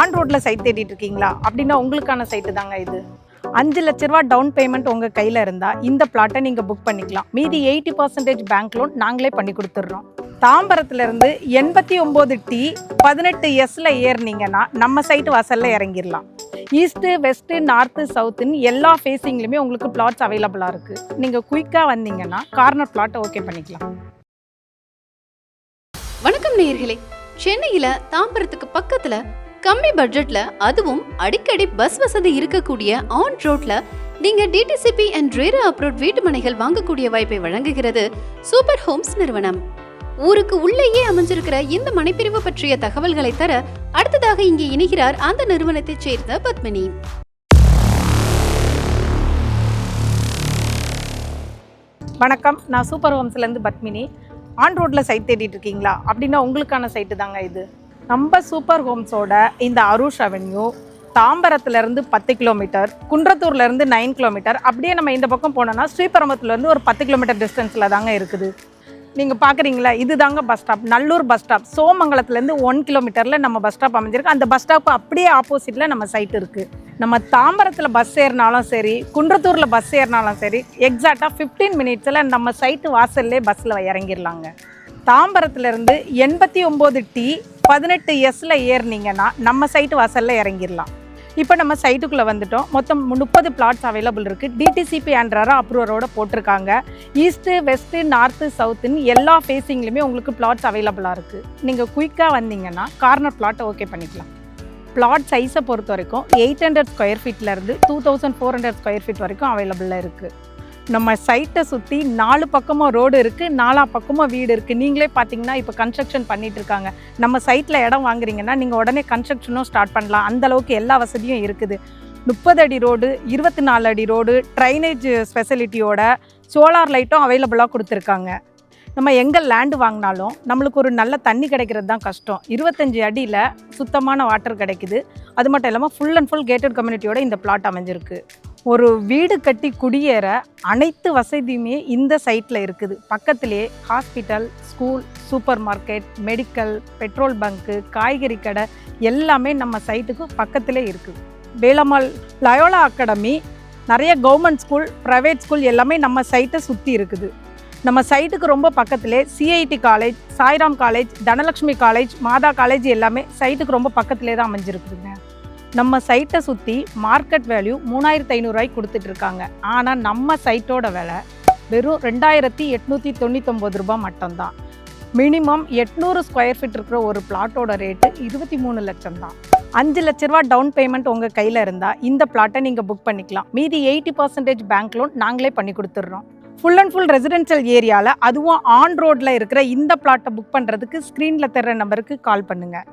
On ரோட்டில் side தேடிட்டு இருக்கீங்களா அப்படின்னா உங்களுக்கான சைட்டு தாங்க இது. 5 லட்ச ரூபா டவுன் பேமெண்ட் உங்கள் கையில் இருந்தால் இந்த பிளாட்டை நீங்கள் புக் பண்ணிக்கலாம். மீதி 80% பேங்க் லோன் நாங்களே பண்ணி கொடுத்துட்றோம். தாம்பரத்துலேருந்து 89T 18S ஏறினீங்கன்னா நம்ம சைட்டு வாசலில் இறங்கிடலாம். ஈஸ்ட்டு, வெஸ்ட்டு, நார்த்து, சவுத்துன்னு எல்லா ஃபேஸிங்லையுமே உங்களுக்கு பிளாட்ஸ் அவைலபிளாக இருக்குது. நீங்கள் குயிக்காக வந்தீங்கன்னா கார்னர் பிளாட்டை ஓகே பண்ணிக்கலாம். வணக்கம் நேயர்களே, சென்னையில் தாம்பரத்துக்கு பக்கத்தில் கம்மி பட்ஜெட்ல அதுவும் அடிக்கடி பஸ் வசதி இருக்கக்கூடிய ஆன் ரோட்ல நீங்க டிடிசிபி அண்ட் ரேரா அப்ரூவ்ட் வீட்டு மனைகள் வாங்கக்கூடிய வாய்ப்பை வழங்குகிறது சூப்பர் ஹோம்ஸ் நிறுவனம். ஊருக்கு உள்ளேயே அமைஞ்சிருக்கிற இந்த மனைப்பிரிவு பற்றிய தகவல்களை தர அடுத்ததாக இங்கே இணைகிறார் அந்த நிறுவனத்தைச் சேர்ந்த பத்மினி. வணக்கம், நான் சூப்பர் ஹோம்ஸ்லேருந்து பத்மினி. ஆன் ரோட்டில் சைட் தேடிட்டு இருக்கீங்களா அப்படின்னா உங்களுக்கான சைட்டு தாங்க இது. நம்ம சூப்பர் ஹோம்ஸோட இந்த அருஷ் அவென்யூ தாம்பரத்துலேருந்து 10 கிலோமீட்டர், குன்றத்தூர்லேருந்து 9 கிலோமீட்டர், அப்படியே நம்ம இந்த பக்கம் போனோம்னா ஸ்ரீபெரும்புத்தூர்லேருந்து ஒரு 10 கிலோமீட்டர் டிஸ்டன்ஸில் தாங்க இருக்குது. நீங்கள் பார்க்குறீங்களா, இது தாங்க bus stop. Nallur bus stop. சோமங்கலத்துலேருந்து 1 கிலோமீட்டரில் நம்ம பஸ் ஸ்டாப் அமைஞ்சிருக்கு. அந்த பஸ் ஸ்டாப்பு அப்படியே ஆப்போசிட்டில் நம்ம சைட் இருக்குது. நம்ம தாம்பரத்தில் பஸ் ஏறினாலும் சரி, குன்றத்தூரில் பஸ் ஏறினாலும் சரி, எக்ஸாக்டாக 15 மினிட்ஸில் நம்ம சைட்டு வாசல்லே பஸ்ஸில் இறங்கிடலாங்க. தாம்பரத்துலேருந்து 89T 18S ஏறினீங்கன்னா நம்ம சைட்டு வாசலில் இறங்கிடலாம். இப்போ நம்ம சைட்டுக்குள்ளே வந்துட்டோம். மொத்தம் 30 பிளாட்ஸ் அவைலபிள் இருக்குது. டிடிசிபி அண்ட் ரேரா அப்ரூவரோட போட்டிருக்காங்க. ஈஸ்ட்டு, வெஸ்ட்டு, நார்த்து, சவுத்துன்னு எல்லா ஃபேஸிங்லையுமே உங்களுக்கு பிளாட்ஸ் அவைலபிளாக இருக்குது. நீங்கள் குயிக்காக வந்தீங்கன்னா கார்னர் பிளாட்டை ஓகே பண்ணிக்கலாம். பிளாட் சைஸை பொறுத்த வரைக்கும் 800 ஸ்கொயர் ஃபீட்லேருந்து 2400 ஸ்கொயர் ஃபீட் வரைக்கும் அவைலபிளாக இருக்குது. நம்ம சைட்டை சுற்றி 4 பக்கமும் ரோடு இருக்குது, 4 பக்கமும் வீடு இருக்குது. நீங்களே பார்த்தீங்கன்னா இப்போ கன்ஸ்ட்ரக்ஷன் பண்ணிகிட்டு இருக்காங்க. நம்ம சைட்டில் இடம் வாங்குறீங்கன்னா நீங்கள் உடனே கன்ஸ்ட்ரக்ஷனும் ஸ்டார்ட் பண்ணலாம். அந்தளவுக்கு எல்லா வசதியும் இருக்குது. 30 அடி ரோடு, 24 அடி ரோடு, ட்ரைனேஜ் ஃபெசிலிட்டியோட சோலார் லைட்டும் அவைலபிளாக கொடுத்துருக்காங்க. நம்ம எங்கே லேண்டு வாங்கினாலும் நம்மளுக்கு ஒரு நல்ல தண்ணி கிடைக்கிறது தான் கஷ்டம். 25 அடியில் சுத்தமான வாட்டர் கிடைக்குது. அது மட்டும் இல்லாமல் ஃபுல் அண்ட் ஃபுல் கேட்டட் கம்யூனிட்டியோட இந்த பிளாட் அமைஞ்சிருக்கு. ஒரு வீடு கட்டி குடியேற அனைத்து வசதியுமே இந்த சைட்டில் இருக்குது. பக்கத்திலே hospital, school, super market, medical, petrol bunk, காய்கறி கடை எல்லாமே நம்ம சைட்டுக்கு பக்கத்திலே இருக்குது. வேலம்மாள் லயோலா அகாடமி, நிறைய கவர்மெண்ட் ஸ்கூல், ப்ரைவேட் ஸ்கூல் எல்லாமே நம்ம சைட்டை சுற்றி இருக்குது. நம்ம சைட்டுக்கு ரொம்ப பக்கத்திலே CID college, Sairam college, Dhanalakshmi college, மாதா காலேஜ் எல்லாமே சைட்டுக்கு ரொம்ப பக்கத்திலே தான் அமைஞ்சிருக்குதுங்க. நம்ம சைட்டை சுற்றி மார்க்கெட் வேல்யூ 3500 ரூபாய்க்கு கொடுத்துட்ருக்காங்க. ஆனால் நம்ம சைட்டோட விலை வெறும் 2899 ரூபாய் மட்டும்தான். மினிமம் 800 ஸ்கொயர் ஃபீட் இருக்கிற ஒரு பிளாட்டோட ரேட்டு 23 லட்சம் தான். 5 லட்ச ரூபா டவுன் பேமெண்ட் உங்கள் கையில் இருந்தால் இந்த பிளாட்டை நீங்கள் புக் பண்ணிக்கலாம். மீதி 80% பேங்க் லோன் நாங்களே பண்ணி கொடுத்துட்றோம். ஃபுல் அண்ட் ஃபுல் ரெசிடென்ஷியல் ஏரியாவில், அதுவும் ஆன் ரோட்டில் இருக்கிற இந்த பிளாட்டை புக் பண்ணுறதுக்கு ஸ்க்ரீனில் தர்ற நம்பருக்கு கால் பண்ணுங்கள்.